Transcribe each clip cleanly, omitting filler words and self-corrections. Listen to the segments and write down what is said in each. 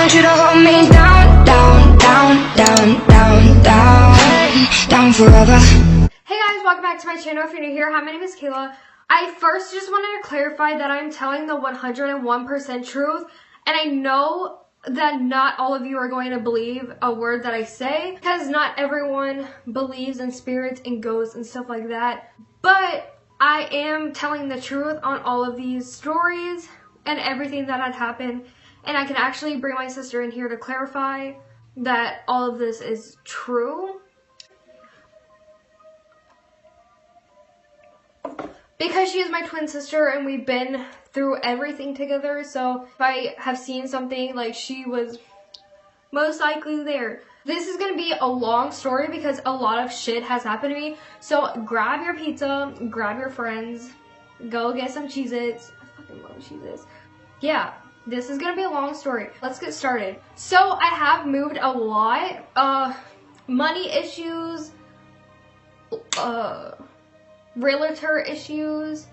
want you to hold me down, down, down, down, down, down, down forever. Hey guys, welcome back to my channel. If you're new here, hi, my name is Kayla. I first just wanted to clarify that I'm telling the 101% truth, and I know that not all of you are going to believe a word that I say, because not everyone believes in spirits and ghosts and stuff like that, but I am telling the truth on all of these stories and everything that had happened, and I can actually bring my sister in here to clarify that all of this is true. Because she is my twin sister and we've been through everything together, so if I have seen something, like, she was most likely there. This is gonna be a long story because a lot of shit has happened to me, so grab your pizza, grab your friends, go get some Cheez-Its. I fucking love Cheez-Its. Yeah, this is gonna be a long story. Let's get started. So I have moved a lot. Money issues, realtor issues.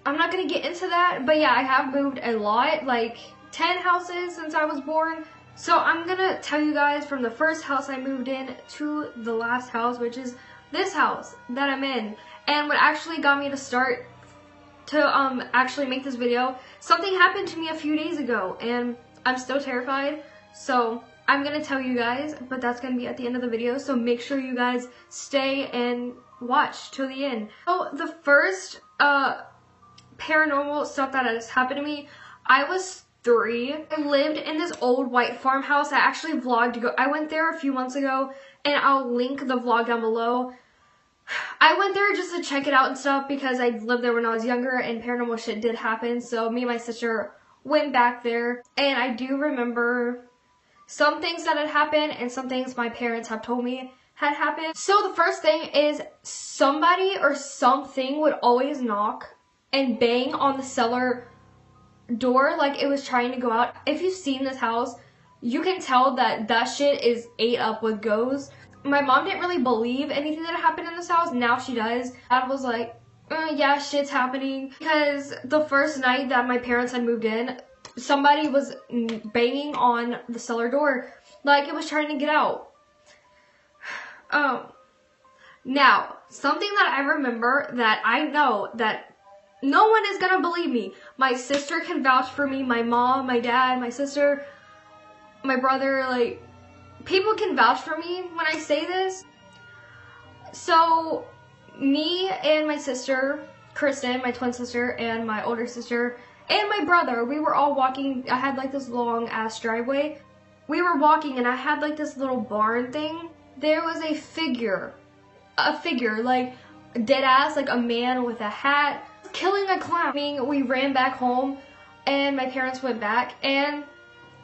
I'm not gonna get into that, but yeah, I have moved a lot, like 10 houses since I was born. So I'm gonna tell you guys from the first house I moved in to the last house, which is this house that I'm in. And what actually got me to start to actually make this video, something happened to me a few days ago and I'm still terrified. So I'm gonna tell you guys, but that's gonna be at the end of the video, so make sure you guys stay and watch till the end. So the first paranormal stuff that has happened to me, I was 3. I lived in this old white farmhouse. I actually vlogged. I went there a few months ago, and I'll link the vlog down below. I went there just to check it out and stuff because I lived there when I was younger and paranormal shit did happen. So me and my sister went back there, and I do remember some things that had happened and some things my parents have told me had happened. So the first thing is somebody or something would always knock and bang on the cellar door like it was trying to go out. If you've seen this house, you can tell that that shit is ate up with ghosts. My mom didn't really believe anything that happened in this house. Now she does. Dad was like, yeah, shit's happening. Because the first night that my parents had moved in, somebody was banging on the cellar door like it was trying to get out. Now, something that I remember that I know that no one is gonna believe me. My sister can vouch for me, my mom, my dad, my sister, my brother, like, people can vouch for me when I say this. So, me and my sister, Kristen, my twin sister, and my older sister, and my brother, we were all walking. I had like this long ass driveway. We were walking and I had like this little barn thing. There was a figure, like dead ass, like a man with a hat, killing a clown. I mean, we ran back home and my parents went back and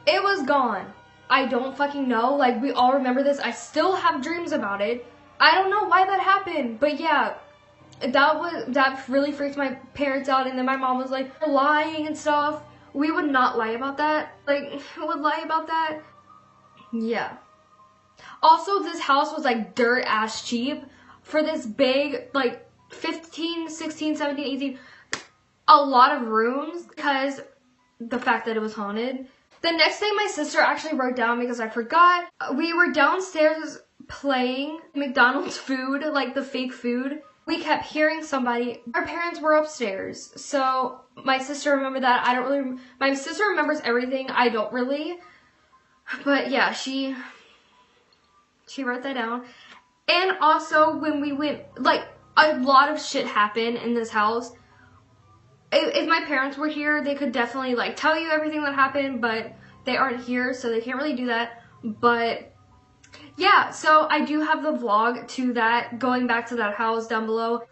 it was gone. I don't fucking know, like we all remember this. I still have dreams about it. I don't know why that happened, but yeah, that really freaked my parents out. And then my mom was like lying and stuff. We would not lie about that. Like, would lie about that. Yeah. Also, this house was like dirt ass cheap for this big, like 15, 16, 17, 18, a lot of rooms because the fact that it was haunted. The next thing my sister actually wrote down because I forgot, we were downstairs playing McDonald's food, like the fake food. We kept hearing somebody. Our parents were upstairs, so my sister remembered that. I don't really, my sister remembers everything. I don't really, but yeah, she wrote that down. And also when we went, like a lot of shit happened in this house. If my parents were here, they could definitely like tell you everything that happened, but they aren't here, so they can't really do that. But yeah, so I do have the vlog to that, going back to that house down below.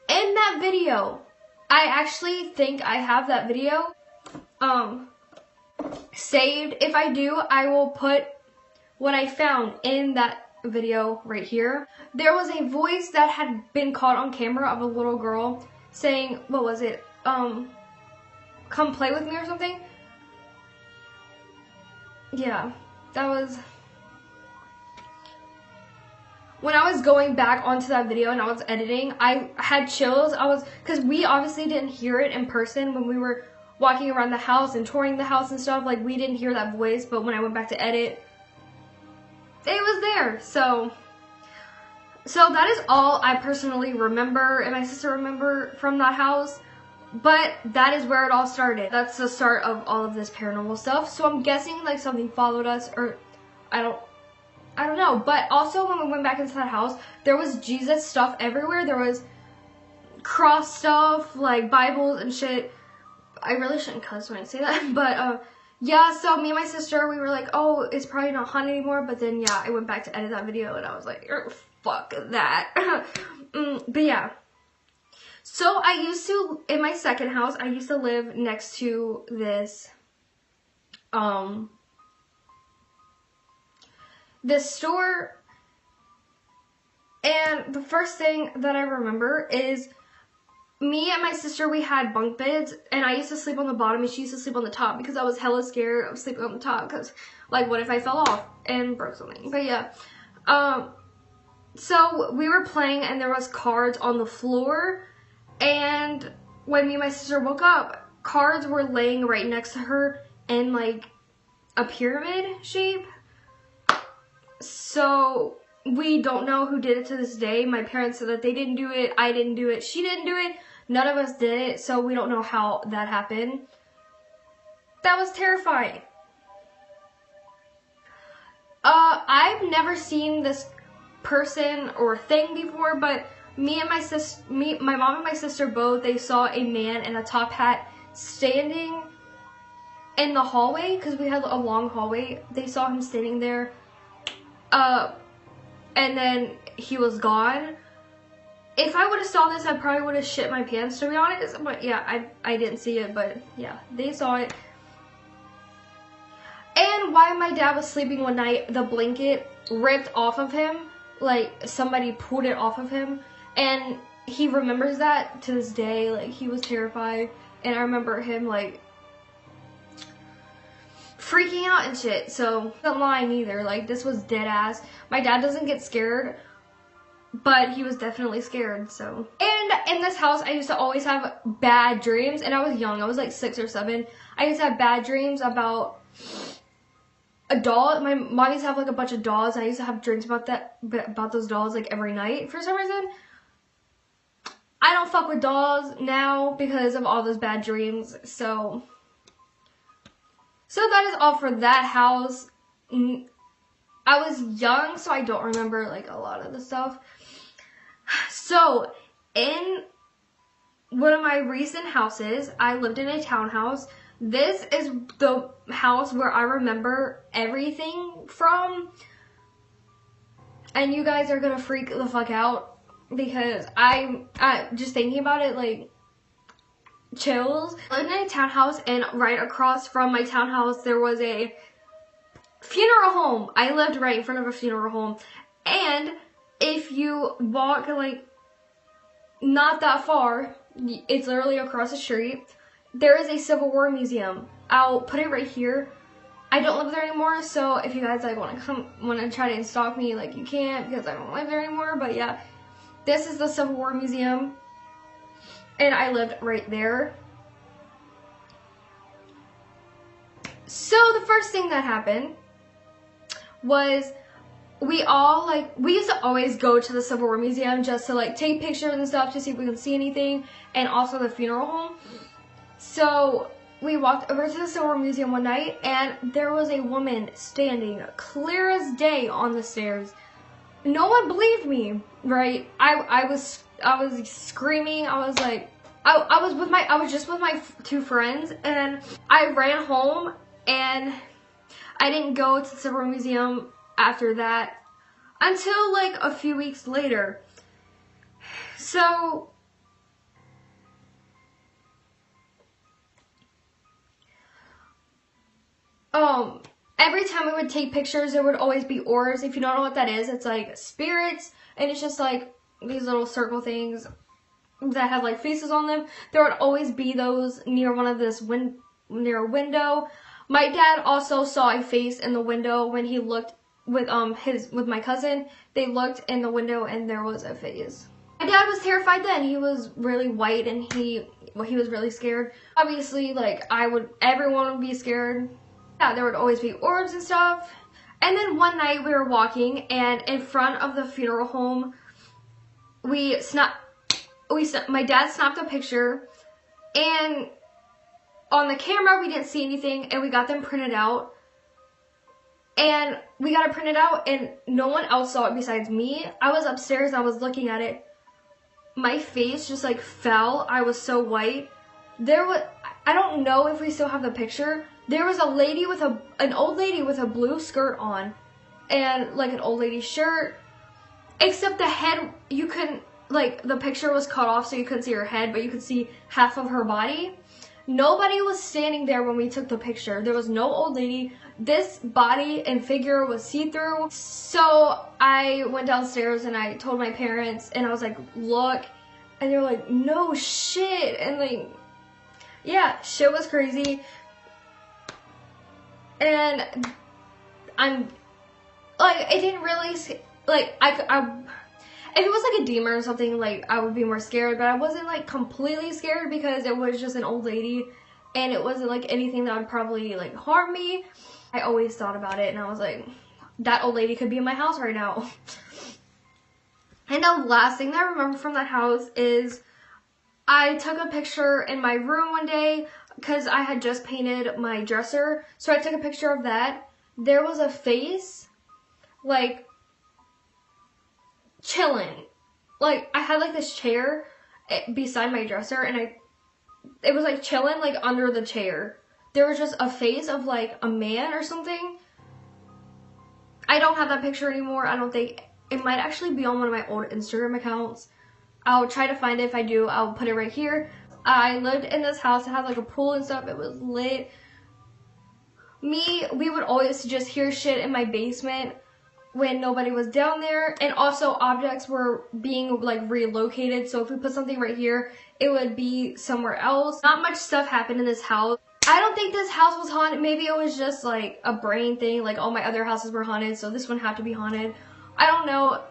In that video, I actually think I have that video saved. If I do, I will put what I found in that video right here. There was a voice that had been caught on camera of a little girl saying, what was it? Come play with me or something? Yeah, that was... When I was going back onto that video and I was editing, I had chills. Because we obviously didn't hear it in person when we were walking around the house and touring the house and stuff. Like, we didn't hear that voice, but when I went back to edit, it was there. So that is all I personally remember and my sister remember from that house. But that is where it all started. That's the start of all of this paranormal stuff. So I'm guessing like something followed us, or I don't know. But also when we went back into that house, there was Jesus stuff everywhere. There was cross stuff, like Bibles and shit. I really shouldn't cuss when I say that. But yeah, so me and my sister, we were like, oh, it's probably not haunted anymore. But then yeah, I went back to edit that video and I was like, fuck that. But yeah. So I used to, in my second house, I used to live next to this, this store, and the first thing that I remember is me and my sister, we had bunk beds, and I used to sleep on the bottom and she used to sleep on the top because I was hella scared of sleeping on the top because, like, what if I fell off and broke something? But yeah, so we were playing and there was cards on the floor. And when me and my sister woke up, cards were laying right next to her in like a pyramid shape. So we don't know who did it to this day. My parents said that they didn't do it, I didn't do it, she didn't do it, none of us did it, so we don't know how that happened. That was terrifying. I've never seen this person or thing before, but my mom and my sister both, they saw a man in a top hat standing in the hallway, because we had a long hallway. They saw him standing there, and then he was gone. If I would have saw this, I probably would have shit my pants, to be honest. But yeah, I didn't see it, but yeah, they saw it. And while my dad was sleeping one night, the blanket ripped off of him, like somebody pulled it off of him. And he remembers that to this day. Like, he was terrified. And I remember him, like, freaking out and shit. So, I'm not lying either. Like, this was dead ass. My dad doesn't get scared, but he was definitely scared, so. And in this house, I used to always have bad dreams. And I was young. I was like 6 or 7. I used to have bad dreams about a doll. My mom used to have like a bunch of dolls. I used to have dreams about those dolls like every night for some reason. I don't fuck with dolls now because of all those bad dreams. So that is all for that house. I was young, so I don't remember like a lot of the stuff. So in one of my recent houses, I lived in a townhouse. This is the house where I remember everything from. And you guys are gonna freak the fuck out. Because I just thinking about it, like, chills. I lived in a townhouse, and right across from my townhouse, there was a funeral home. I lived right in front of a funeral home. And if you walk, like, not that far, it's literally across the street, there is a Civil War museum. I'll put it right here. I don't live there anymore, so if you guys, like, want to try to stalk me, like, you can't, because I don't live there anymore, but yeah. This is the Civil War Museum, and I lived right there. So the first thing that happened was we used to always go to the Civil War Museum just to like take pictures and stuff to see if we can see anything, and also the funeral home. So we walked over to the Civil War Museum one night, and there was a woman standing clear as day on the stairs. No one believed me, right? I was screaming. I was like, I was just with my 2 friends, and I ran home, and I didn't go to the Civil War Museum after that until like a few weeks later. So every time we would take pictures, there would always be orbs. If you don't know what that is, it's like spirits, and it's just like these little circle things that have like faces on them. There would always be those near one of this near a window. My dad also saw a face in the window when he looked with my cousin. They looked in the window and there was a face. My dad was terrified then. He was really white, and well, he was really scared. Obviously, like, everyone would be scared. Yeah, there would always be orbs and stuff. And then one night we were walking, and in front of the funeral home, my dad snapped a picture, and on the camera we didn't see anything, and we got them printed out. And we got it printed out, and no one else saw it besides me. I was upstairs and I was looking at it. My face just like fell. I was so white. I don't know if we still have the picture. There was an old lady with a blue skirt on, and like an old lady shirt. Except the head, you couldn't, like, the picture was cut off so you couldn't see her head, but you could see half of her body. Nobody was standing there when we took the picture. There was no old lady. This body and figure was see-through. So I went downstairs and I told my parents, and I was like, look. And they were like, no shit. And like, yeah, shit was crazy. And I'm, like, it didn't really, like, if it was like a demon or something, like, I would be more scared, but I wasn't like completely scared because it was just an old lady, and it wasn't like anything that would probably like harm me. I always thought about it, and I was like, that old lady could be in my house right now. And the last thing that I remember from that house is I took a picture in my room one day because I had just painted my dresser, so I took a picture of that. There was a face, like, chilling. Like, I had like this chair beside my dresser, and it was like chilling like under the chair. There was just a face of like a man or something. I don't have that picture anymore. I don't think. It might actually be on one of my old Instagram accounts. I'll try to find it. If I do, I'll put it right here. I lived in this house. It had like a pool and stuff. It was lit. We would always just hear shit in my basement when nobody was down there, and also objects were being like relocated, so if we put something right here, it would be somewhere else. Not much stuff happened in this house. I don't think this house was haunted. Maybe it was just like a brain thing, like all my other houses were haunted, so this one had to be haunted. I don't know.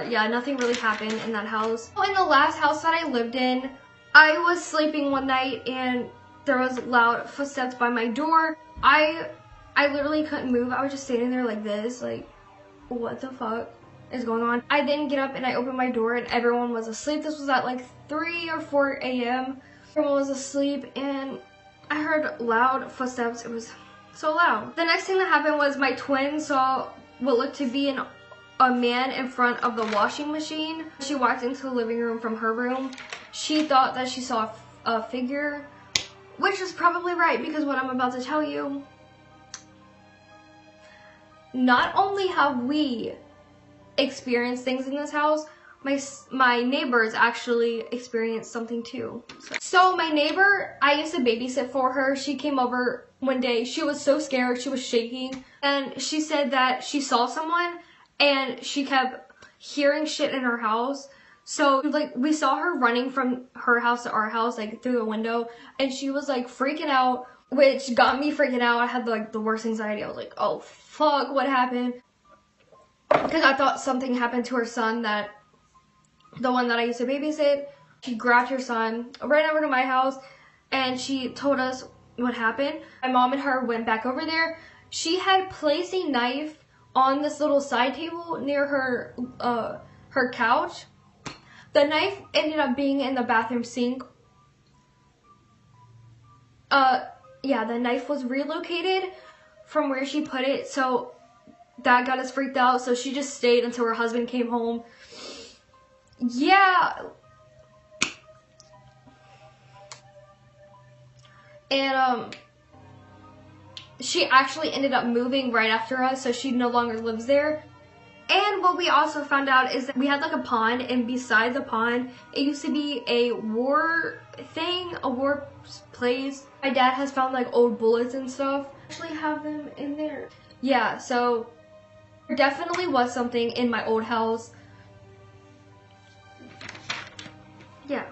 Yeah, nothing really happened in that house. In the last house that I lived in, I was sleeping one night and there was loud footsteps by my door. I literally couldn't move. I was just standing there like this, like, what the fuck is going on? I then get up and I open my door and everyone was asleep. This was at like 3 or 4 a.m. Everyone was asleep and I heard loud footsteps. It was so loud. The next thing that happened was my twin saw what looked to be a man in front of the washing machine. She walked into the living room from her room. She thought that she saw a figure, which is probably right because what I'm about to tell you. Not only have we experienced things in this house, my neighbors actually experienced something too. So my neighbor, I used to babysit for her. She came over one day. She was so scared. She was shaking. And she said that she saw someone and she kept hearing shit in her house. So like we saw her running from her house to our house, like through the window. And she was like freaking out, which got me freaking out. I had like the worst anxiety. I was like, oh fuck, what happened? Because I thought something happened to her son, the one that I used to babysit. She grabbed her son, ran over to my house, and she told us what happened. My mom and her went back over there. She had placed a knife on this little side table near her couch. The knife ended up being in the bathroom sink. Yeah, the knife was relocated from where she put it, so that got us freaked out. So she just stayed until her husband came home. Yeah. And she actually ended up moving right after us, so she no longer lives there. And what we also found out is that we had like a pond, and beside the pond, it used to be a war thing, a war place. My dad has found like old bullets and stuff. I actually have them in there. Yeah, so there definitely was something in my old house. Yeah.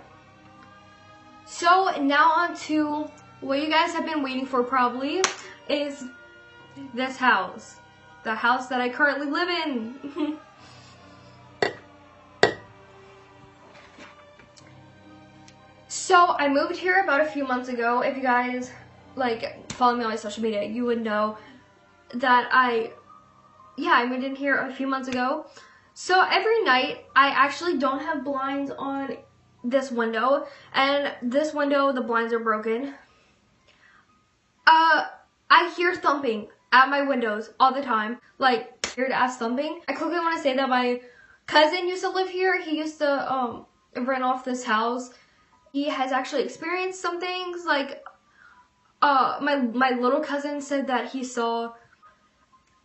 So now on to what you guys have been waiting for probably is this house. The house that I currently live in. So I moved here about a few months ago. If you guys like follow me on my social media, you would know that I moved in here a few months ago. So every night I actually don't have blinds on this window, and this window the blinds are broken. I hear thumping at my windows all the time, like weird ass thumping. I quickly want to say that my cousin used to live here. He used to rent off this house. He has actually experienced some things, like my little cousin said that he saw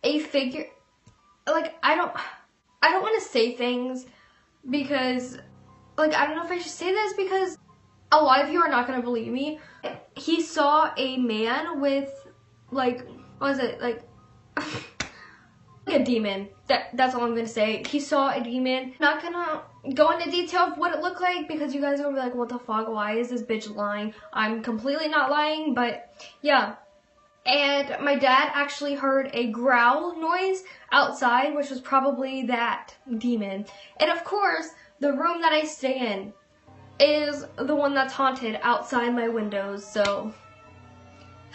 a figure. Like I don't want to say things because like I don't know if I should say this because a lot of you are not going to believe me. He saw a man with like, what was it, like a demon. That's all I'm gonna say. He saw a demon. Not gonna go into detail of what it looked like because you guys are gonna be like, what the fuck, why is this bitch lying? I'm completely not lying, but yeah. And my dad actually heard a growl noise outside, which was probably that demon. And of course, the room that I stay in is the one that's haunted outside my windows, so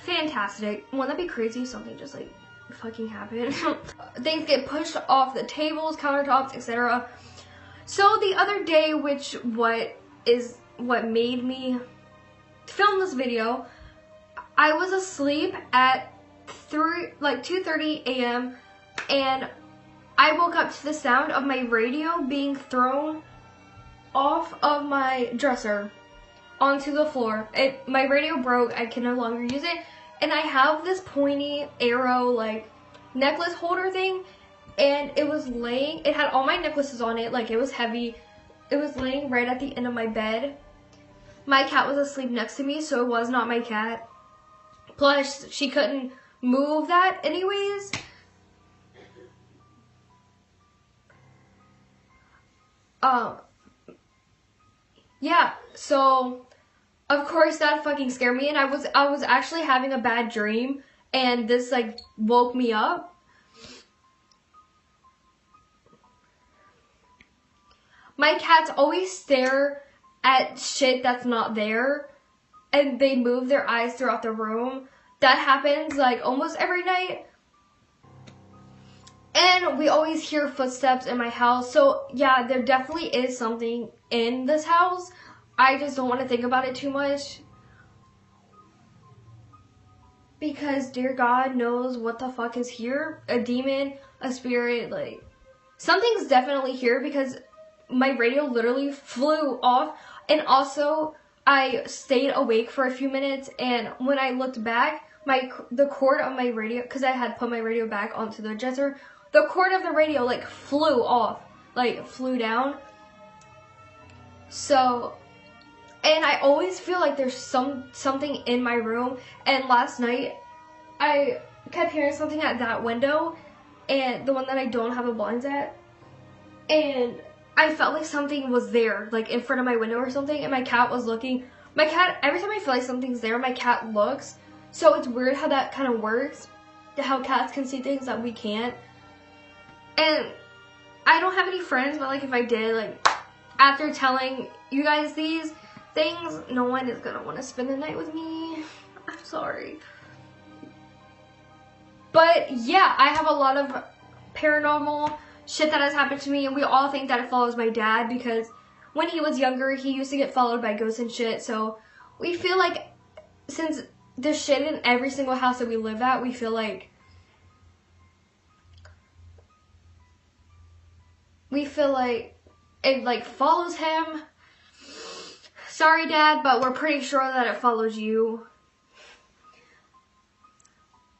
fantastic. Wouldn't that be crazy if something just like fucking happened? Things get pushed off the tables, countertops, etc. So the other day, which what made me film this video, I was asleep at 2:30 a.m. and I woke up to the sound of my radio being thrown off of my dresser onto the floor. My radio broke, I can no longer use it, and I have this pointy arrow like necklace holder thing, and it had all my necklaces on it, like it was heavy. It was laying right at the end of my bed. My cat was asleep next to me, so it was not my cat. Plus, she couldn't move that anyways. Yeah, so of course that fucking scared me, and I was actually having a bad dream, and this like woke me up. My cats always stare at shit that's not there, and they move their eyes throughout the room. That happens like almost every night. And we always hear footsteps in my house. So yeah, there definitely is something in this house. I just don't want to think about it too much. Because dear God knows what the fuck is here. A demon, a spirit, like something's definitely here because my radio literally flew off. And also I stayed awake for a few minutes, and when I looked back, the cord of my radio, because I had put my radio back onto the dresser, the cord of the radio like flew off, like flew down. So, and I always feel like there's something in my room. And last night I kept hearing something at that window, and the one that I don't have the blinds at, and I felt like something was there, like in front of my window or something, and my cat was looking. My cat, every time I feel like something's there, my cat looks. So it's weird how that kind of works, how cats can see things that we can't. And I don't have any friends, but like if I did, like after telling you guys these things, no one is gonna want to spend the night with me. I'm sorry. But yeah, I have a lot of paranormal shit that has happened to me, and we all think that it follows my dad because when he was younger, he used to get followed by ghosts and shit. So we feel like since there's shit in every single house that we live at, we feel like it like follows him. Sorry, Dad, but we're pretty sure that it follows you.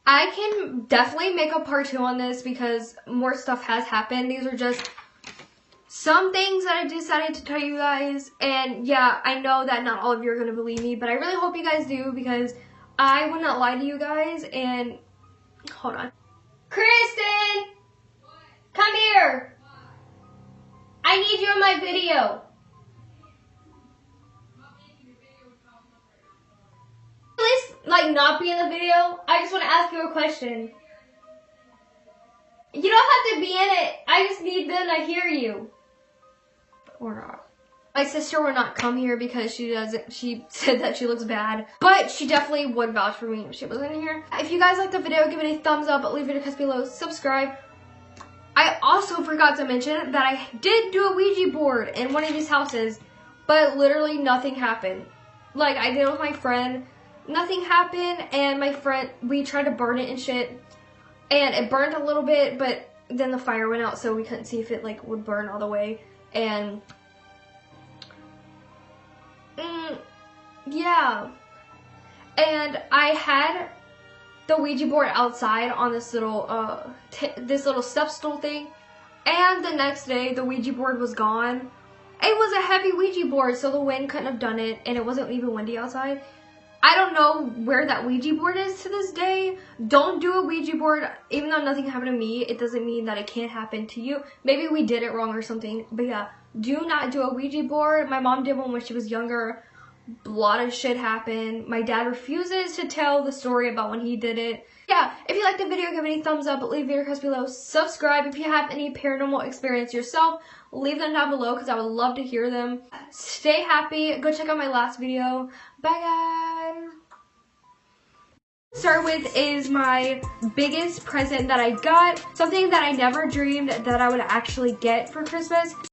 I can definitely make a part 2 on this because more stuff has happened. These are just some things that I decided to tell you guys. And yeah, I know that not all of you are going to believe me, but I really hope you guys do because I would not lie to you guys. And hold on. Kristen! Come here! I need you in my video. Like not be in the video. I just want to ask you a question. You don't have to be in it. I just need them to hear you. Or not. My sister would not come here because she said that she looks bad. But she definitely would vouch for me if she wasn't here. If you guys liked the video, give it a thumbs up, leave it a comment below, subscribe. I also forgot to mention that I did do a Ouija board in one of these houses, but literally nothing happened. Like, I did it with my friend, nothing happened, and my friend, we tried to burn it and shit, and it burned a little bit, but then the fire went out, so we couldn't see if it, like, would burn all the way, and yeah. And I had the Ouija board outside on this little step stool thing, and the next day the Ouija board was gone. It was a heavy Ouija board, so the wind couldn't have done it, and it wasn't even windy outside. I don't know where that Ouija board is to this day. Don't do a Ouija board. Even though nothing happened to me, it doesn't mean that it can't happen to you. Maybe we did it wrong or something, but yeah, do not do a Ouija board. My mom did one when she was younger. A lot of shit happened. My dad refuses to tell the story about when he did it. Yeah, if you liked the video, give it a thumbs up, leave your comments below, subscribe. If you have any paranormal experience yourself, leave them down below because I would love to hear them. Stay happy. Go check out my last video. Bye, guys. Start with is my biggest present that I got. Something that I never dreamed that I would actually get for Christmas.